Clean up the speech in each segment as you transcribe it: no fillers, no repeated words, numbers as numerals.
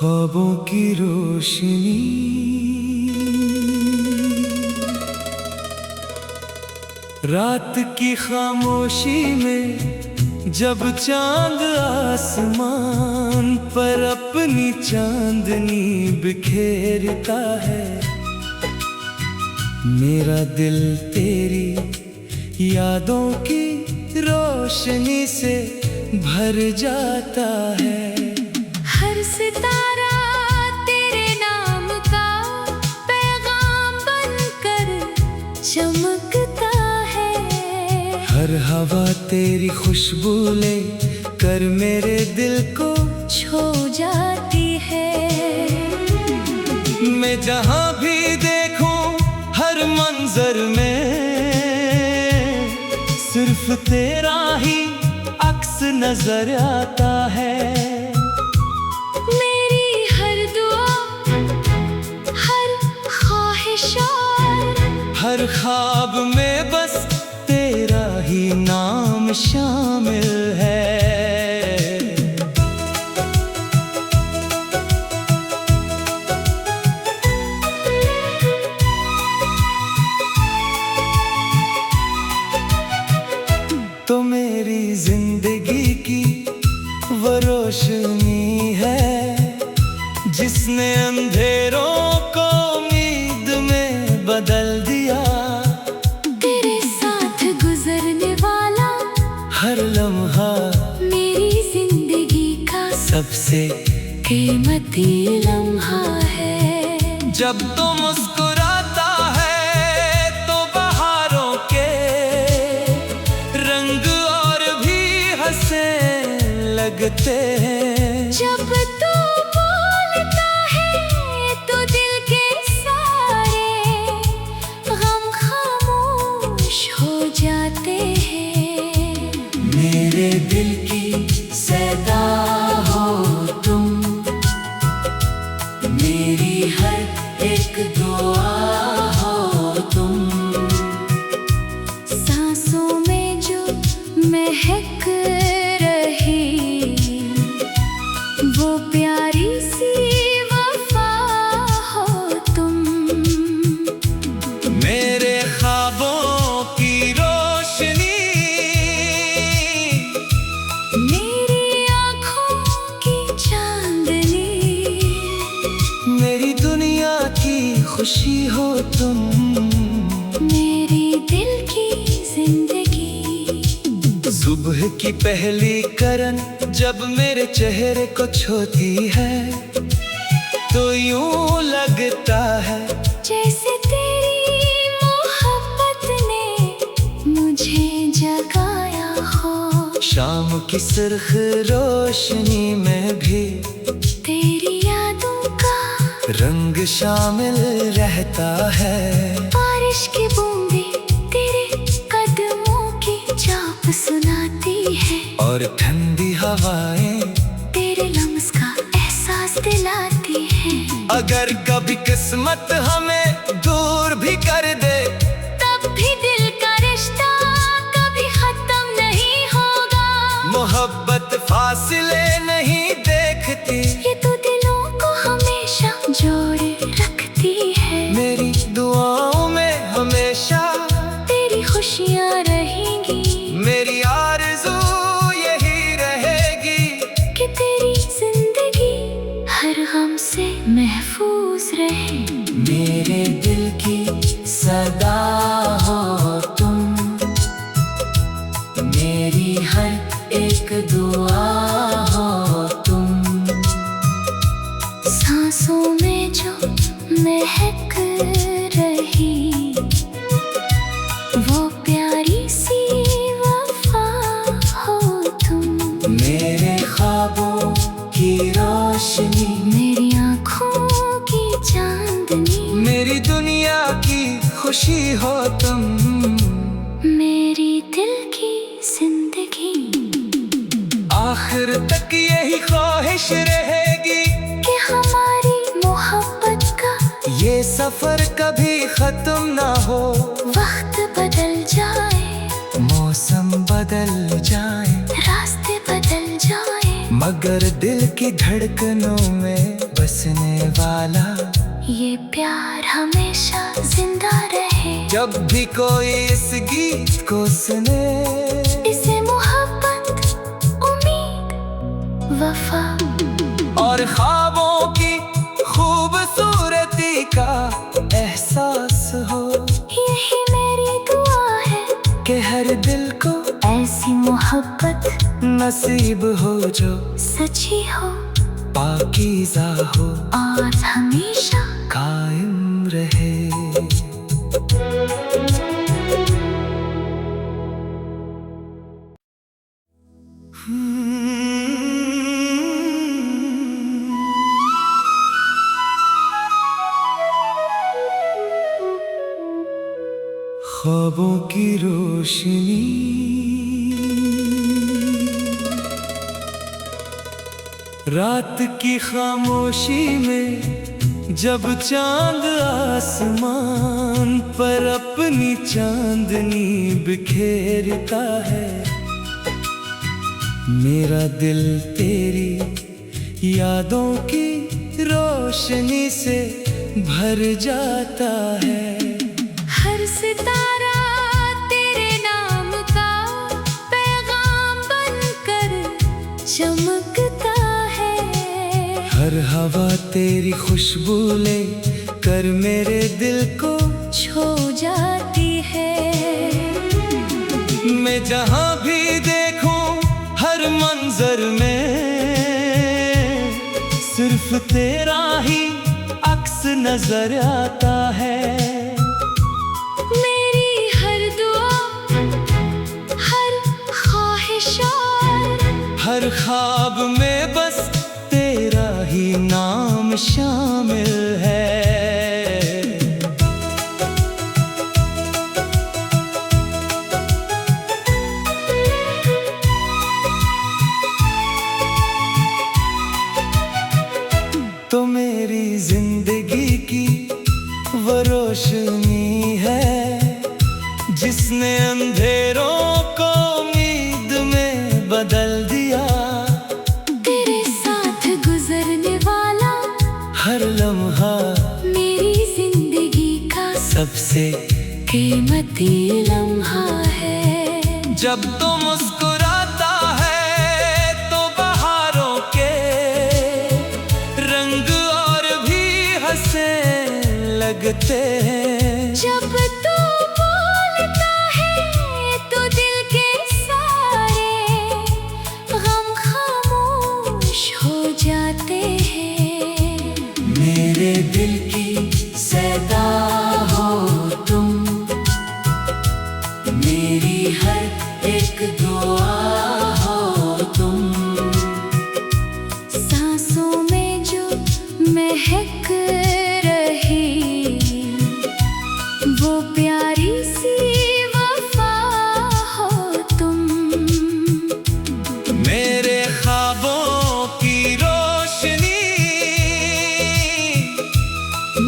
ख्वाबों की रोशनी, रात की खामोशी में जब चांद आसमान पर अपनी चांदनी बिखेरता है, मेरा दिल तेरी यादों की रोशनी से भर जाता है। हर सितारा तेरे नाम का पैगाम बनकर चमकता है, हर हवा तेरी खुशबू ले कर मेरे दिल को छू जाती है। मैं जहाँ भी देखूं हर मंजर में सिर्फ तेरा ही अक्स नजर आता है। मेरी हर दुआ, हर ख्वाहिशात, हर ख्वाब में बस तेरा ही नाम शामिल है। तो मेरी जिंदगी की वो रोशनी है जिसने अंधेरों को उम्मीद में बदल दिया। तेरे साथ गुजरने वाला हर लम्हा मेरी जिंदगी का सबसे कीमती लम्हा है। जब तो मुस्कुराता है तो बहारों के रंग और भी हंसने लगते हैं। जब तू बोलता है तो दिल के सारे गम खामोश हो जाते हैं। मेरे दिल की सदा हो तुम, मेरी हर एक दुआ हो तुम, सांसों में जो महक रही वो प्यारी सी वफा हो तुम। मेरे ख्वाबों की रोशनी, मेरी आँखों की चांदनी, मेरी दुनिया की खुशी हो तुम, मेरी दिल की जिंदगी। सुबह की पहली किरण जब मेरे चेहरे को छूती है तो यूं लगता है जैसे तेरी मोहब्बत ने मुझे जगाया हो। शाम की सुर्ख रोशनी में भी तेरी यादों का रंग शामिल रहता है। बारिश की बूंदें तेरे कदमों की चाप सुनाती है, और ठंडी हवाएं तेरे लम्स का एहसास दिलाती है। अगर कभी किस्मत हमें दूर भी कर दे तब भी दिल का रिश्ता कभी खत्म नहीं होगा। मोहब्बत फासले नहीं देखती, ये तो दिलों को हमेशा जोड़े रखती है। मेरी दुआओं में हमेशा तेरी खुशियाँ रहेंगी, मेरी आरज़ू यही रहेगी कि तेरी जिंदगी हर गम से महफूज रहे। मेरे दिल की सदा हो तुम, मेरी हर एक दुआ हो तुम, सांसों में जो महक रही वो प्यारी सी वफा हो तुम। मेरे ख्वाबों की रोशनी, मेरी आँखों की चांदनी, मेरी दुनिया की खुशी हो तुम, मेरी दिल की जिंदगी। आखिर तक यही ख्वाहिश रहेगी कि हमारी मोहब्बत का ये सफर कभी खत्म ना हो। वक्त बदल जाए, मौसम बदल जाए, रास्ते बदल जाए, मगर दिल की धड़कनों में बरसने वाला, ये प्यार हमेशा जिंदा रहे। जब भी कोई इस गीत को सुने, इसे मोहब्बत, उम्मीद, वफा और ख्वाबों की खूबसूरती का एहसास हो। यही मेरी दुआ है कि हर दिल को ऐसी मोहब्बत नसीब हो जो सच्ची हो, पाकीज़ा हो और हमेशा कायम रहे। ख्वाबों की रोशनी रात की खामोशी में, जब चांद आसमान पर अपनी चांदनी बिखेरता है, मेरा दिल तेरी यादों की रोशनी से भर जाता है। हर सितारा तेरे नाम का पैगाम बनकर चमकता है। हर हवा तेरी खुशबू ले कर मेरे दिल को छू जाती है। मैं जहाँ भी देखूं हर मंजर में, सिर्फ तेरा ही अक्स नजर आता है। मेरी हर दुआ, हर ख्वाहिशात, हर ख्वाब में बस तेरा ही नाम शामिल है। तो मेरी जिंदगी की वो रोशनी है, जिसने अंधेरों को उम्मीद में बदल दिया। तेरे साथ गुजरने वाला हर लम्हा मेरी जिंदगी का सबसे कीमती लम्हा है। जब तो मुस्कुराता है तो बहारों के रंग और भी हंसने लगते हैं। जब तू बोलता है तो दिल के सारे गम खामोश हो जाते हैं। मेरे दिल की सदा हो तुम, मेरी हर एक दुआ हो तुम। सांसों में जो महक रही, वो प्यारी सी वफा हो तुम। मेरे ख्वाबों की रोशनी,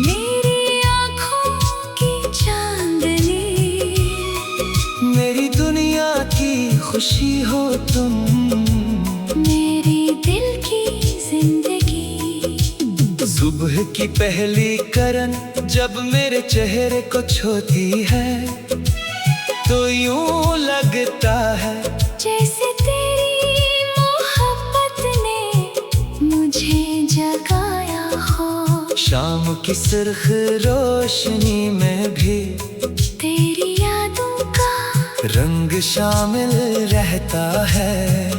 मेरी आँखों की चांदनी, मेरी दुनिया की खुशी हो तुम। मेरी दिल की जिंदगी। सुबह की पहली किरण जब मेरे चेहरे को छूती है, तो यूं लगता है जैसे तेरी मोहब्बत ने मुझे जगाया हो। शाम की सुर्ख रोशनी में भी तेरी यादों का रंग शामिल रहता है।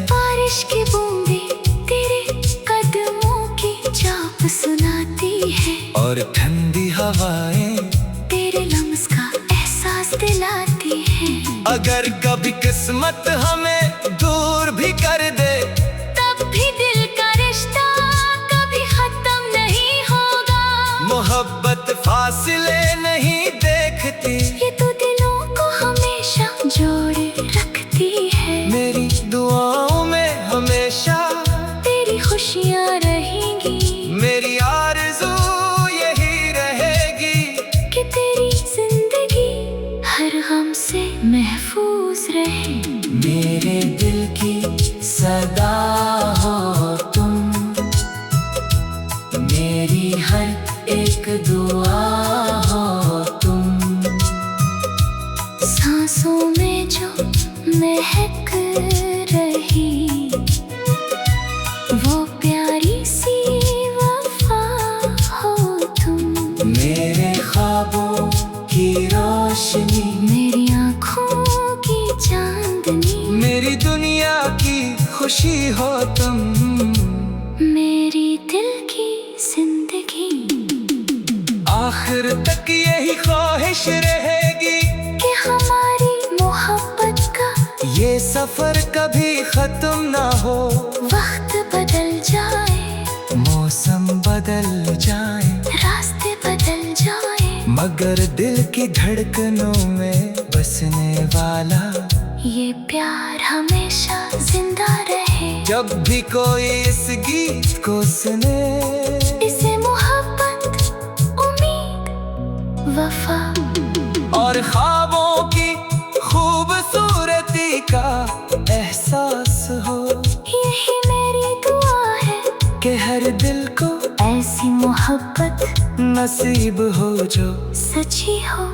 बारिश की बूंदें तेरे कदमों की चाप सुनाती है, और ठंडी हवाएं तेरे लम्स का एहसास दिलाती है। अगर कभी किस्मत हमें दूर भी कर दे, तब भी दिल का रिश्ता कभी खत्म नहीं होगा। मोहब्बत फासले नहीं देखती, ये तो दिलों को हमेशा जोड़े रखती है। मेरी दुआओं में हमेशा तेरी खुशियाँ रहेंगी, मेरी आरज़ू यही रहेगी कि तेरी जिंदगी हर गम से महफूज रहे। मेरे दिल की सदा हो तुम, मेरी रही, वो प्यारी सी वफा हो तुम। मेरे ख्वाबों की रोशनी, मेरी आँखों की चांदनी, मेरी दुनिया की खुशी हो तुम। मेरी दिल की जिंदगी, आखिर तक यही ख्वाहिश रहेगी कि हमारी मोहब्बत का ये सफर कभी खत्म ना हो। वक्त बदल जाए, मौसम बदल जाए, रास्ते बदल जाए, मगर दिल की धड़कनों में बसने वाला ये प्यार हमेशा जिंदा रहे। जब भी कोई इस गीत को सुने, इसे मोहब्बत, उम्मीद, वफा और ख्वाबों की खूबसूरती का एहसास हो। यही मेरी दुआ है कि हर दिल को ऐसी मोहब्बत नसीब हो जो सच्ची हो,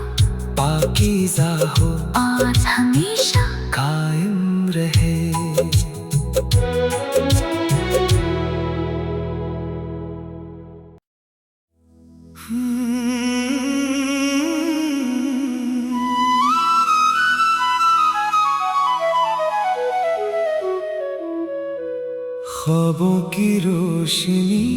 पाकीज़ा हो, और हमेशा कायम रहे। ख्वाबों की रोशनी,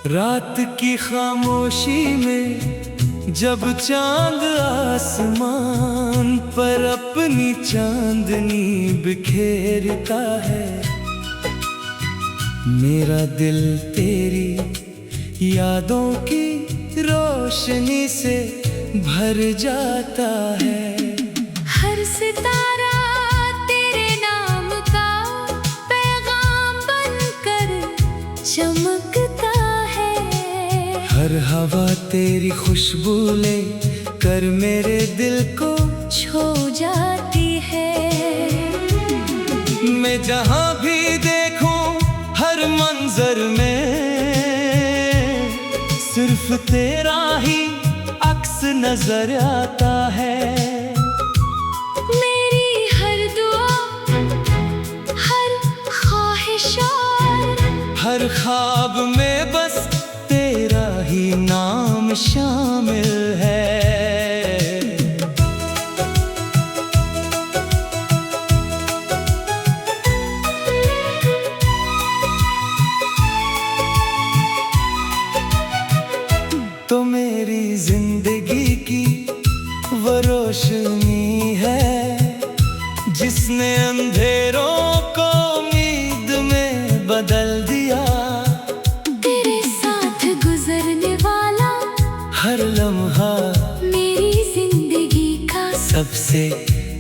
रात की खामोशी में जब चांद आसमान पर अपनी चांदनी बिखेरता है, मेरा दिल तेरी यादों की रोशनी से भर जाता है। हर सितारा तेरे नाम का पैगाम बनकर चमकता है। हर हवा तेरी खुशबू ले कर मेरे दिल को छू जाती है। मैं जहाँ भी देखूं हर मंजर में सिर्फ तेरा ही अक्स नजर आता है। मेरी हर दुआ, हर ख्वाहिश और हर ख्वाब में बस तेरा ही नाम शामिल है। तो मेरी जिंदगी की वो रोशनी है जिसने अंधेरों को उम्मीद में बदल दिया। तेरे साथ गुजरने वाला हर लम्हा मेरी जिंदगी का सबसे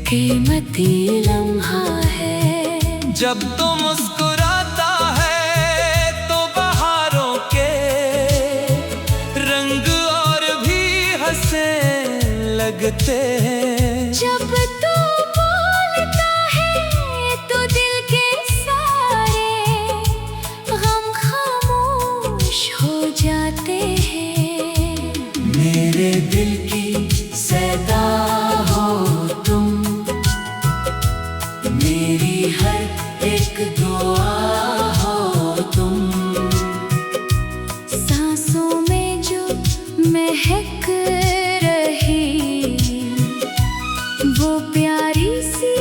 कीमती लम्हा है। जब तो मुस्कुराता है तो बहारों के रंग और भी हंसने लगते हैं। जब तू बोलता है तो दिल के सारे गम खामोश हो जाते हैं। मेरे दिल की सदा हो तुम, मेरी हर एक दुआ हो तुम। सांसों में जो महक रही वो प्यारी सी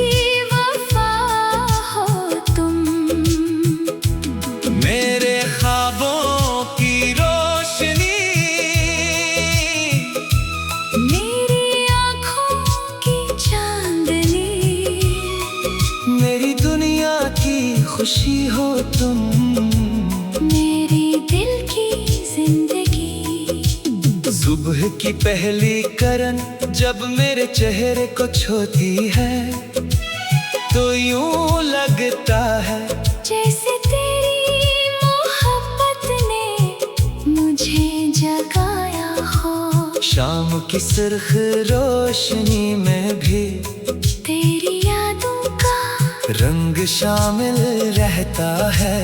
वफा हो तुम। मेरे ख्वाबों की रोशनी, मेरी आँखों की चांदनी, मेरी दुनिया की खुशी हो तुम। मेरी दिल की जिंदगी। सुबह की पहली करन जब मेरे चेहरे को छूती है तो यूं लगता है जैसे तेरी मोहब्बत ने मुझे जगाया हो। शाम की सुर्ख रोशनी में भी तेरी यादों का रंग शामिल रहता है।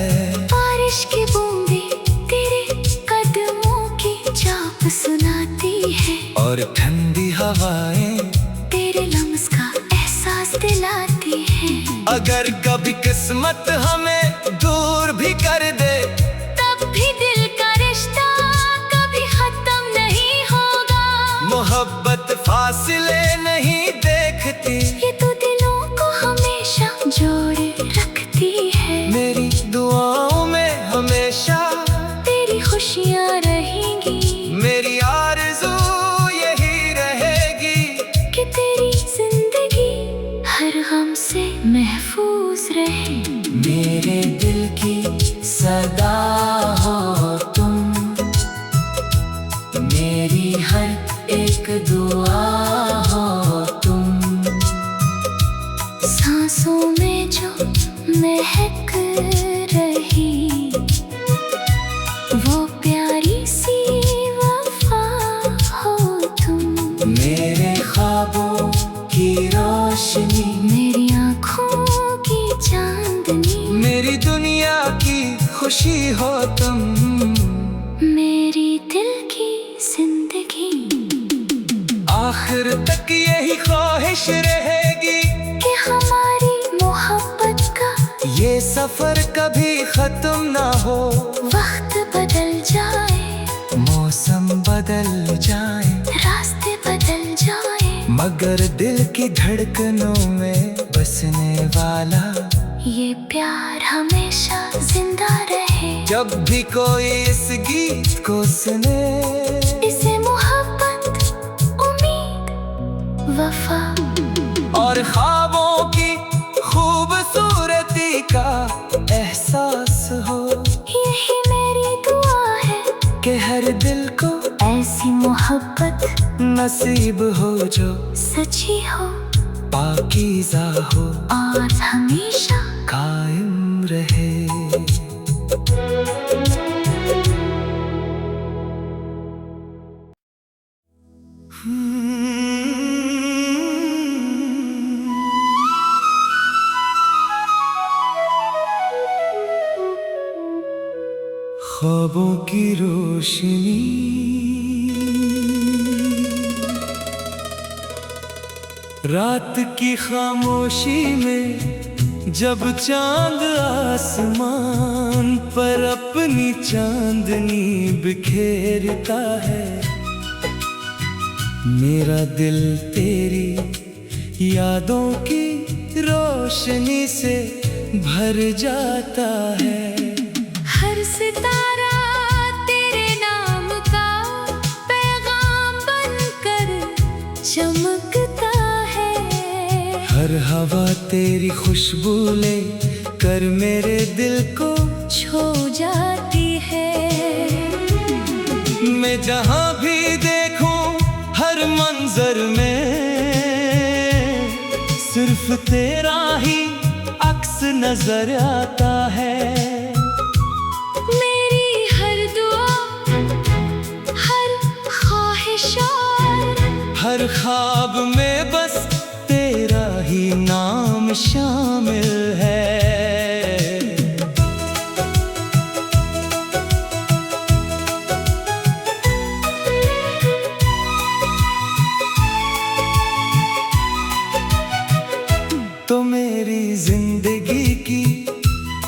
बारिश की बूंदें तेरे कदमों की चाप सुनाती है। और ठंडी हवाएं अगर कभी किस्मत हमें दूर भी कर दे, तब भी दिल का रिश्ता कभी खत्म नहीं होगा। मोहब्बत फासले नहीं देखती, ये तो दिलों को हमेशा जोड़े रखती है। मेरी दुआओं में हमेशा तेरी खुशियाँ रहेंगी, मेरी आरज़ू यही रहेगी कि तेरी जिंदगी हर गम से महफूज रहे। मेरे दिल की सदा हो तुम, मेरी हर एक दुआ हो तुम। सांसों में जो महक रही, वो प्यारी सी वफा हो तुम। मेरे ख्वाबों की रोशनी, मेरी आँखों की चांदनी, मेरी दुनिया की खुशी हो तुम। मेरी दिल की जिंदगी, आखिर तक यही ख्वाहिश रहेगी कि हमारी मोहब्बत का ये सफर कभी खत्म ना हो। वक्त बदल जाए, मौसम बदल जाए, रास्ते बदल जाए, मगर दिल की धड़कनों में बसने वाला ये प्यार हमेशा जिंदा रहे। जब भी कोई इस गीत को सुने, इसे मोहब्बत, उम्मीद, वफा और ख्वाबों की खूबसूरती का एहसास हो, यही मेरी दुआ है कि हर दिल को ऐसी मोहब्बत नसीब हो जो सच्ची हो पाकीज़ा हो, और हमेशा कायम रहे। ख्वाबों की रोशनी, रात की खामोशी में जब चांद आसमान पर अपनी चांदनी बिखेरता है, मेरा दिल तेरी यादों की रोशनी से भर जाता है। हर सितारा तेरे नाम का पैगाम बनकर चमकता है। हर हवा तेरी खुशबू ले कर मेरे दिल को छू जाती है। मैं जहाँ भी देखूं हर मंजर में सिर्फ तेरा ही अक्स नजर आता है। मेरी हर दुआ, हर ख्वाहिश और हर ख्वाब में बस तेरा ही नाम शामिल है। तो मेरी जिंदगी की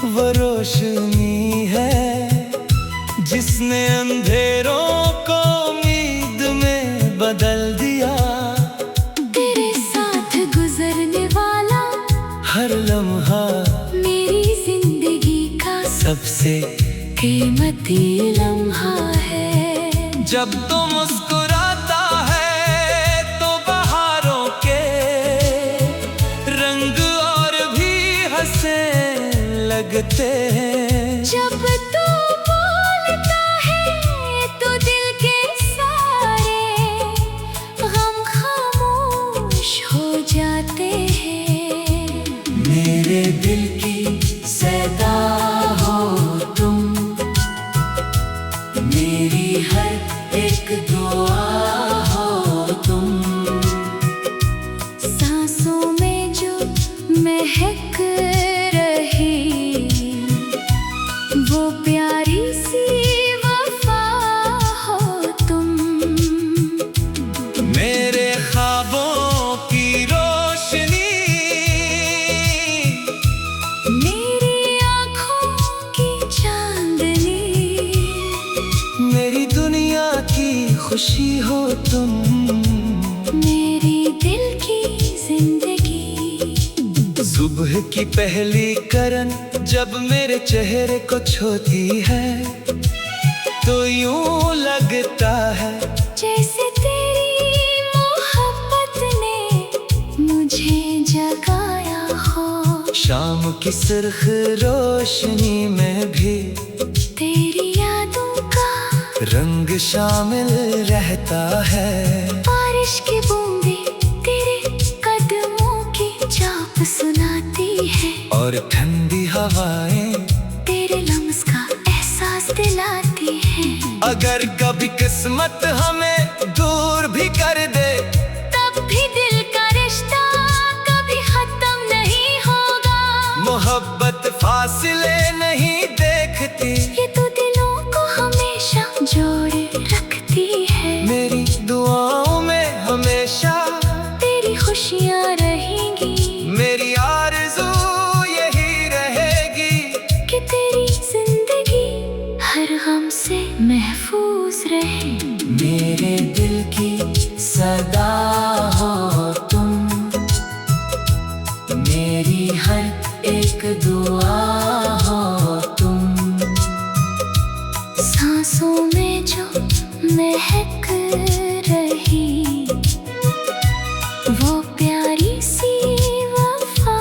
वो रोशनी है जिसने अंधेरों को उम्मीद में बदल दिया। तेरे साथ गुजरने वाला हर लम्हा मेरी जिंदगी का सबसे कीमती लम्हा है। जब तो मुस्कुराता है तो बहारों के रंग और भी हंसने लगते हैं। जब तू बोलता है तो दिल के सारे गम खामोश हो जाते हैं। मेरे दिल की सदा हो तुम, मेरी हर एक खुशी हो तुम। मेरी दिल की जिंदगी। सुबह की पहली किरण जब मेरे चेहरे को छूती है तो यूं लगता है जैसे तेरी मोहब्बत ने मुझे जगाया हो। शाम की सुर्ख रोशनी में भी तेरी यादों का रंग शामिल रहता है। बारिश की बूंदें तेरे कदमों की चाप सुनाती है और ठंडी हवाएं तेरे लम्स का एहसास दिलाती है। अगर कभी किस्मत हमें दूर भी कर दे तब भी दिल का रिश्ता कभी खत्म नहीं होगा। मोहब्बत फासले नहीं देखती, ये तो दिलों को हमेशा जोड़े रखती है। मेरी दुआओं में हमेशा तेरी खुशियाँ रहेंगी। मेरी आरज़ू यही रहेगी कि तेरी जिंदगी हर गम से महफूज रहे। मेरे दिल की सदा हो तुम, मेरी हर एक दुआ हो तुम। सांसों में जो महक रही वो प्यारी सी वफा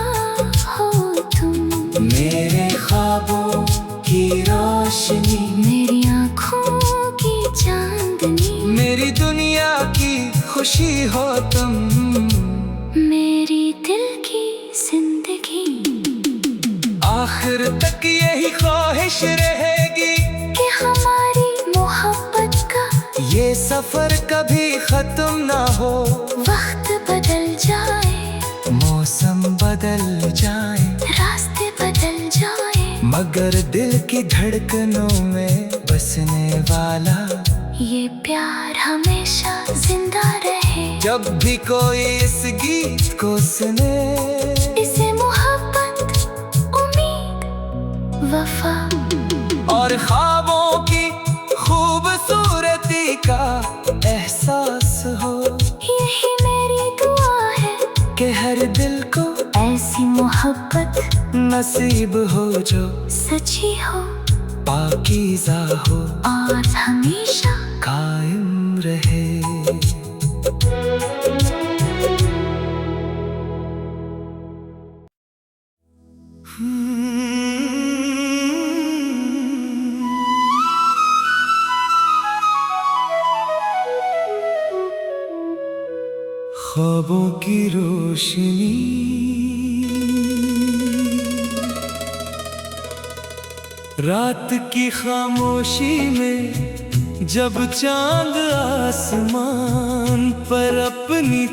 हो तुम। मेरे ख्वाबों की रोशनी, मेरी आँखों की चांदनी, मेरी दुनिया की खुशी हो तुम। मेरी दिल की जिंदगी। आखिर तक यही ख्वाहिश रहेगी कि हमारी मोहब्बत का ये सफर कभी खत्म ना हो। वक्त बदल जाए, मौसम बदल जाए, रास्ते बदल जाए, मगर दिल की धड़कनों में बसने वाला ये प्यार हमेशा जिंदा रहे। जब भी कोई इस गीत को सुने इसे मोहब्बत, उम्मीद, वफा और ख्वाबों की खूबसूरती का एहसास हो, यही मेरी दुआ है कि हर दिल को ऐसी मोहब्बत नसीब हो जो सच्ची हो पाकीज़ा हो और हमेशा कायम रहे। ख्वाबों की रोशनी रात की खामोशी में जब चांद आसमान पर अपनी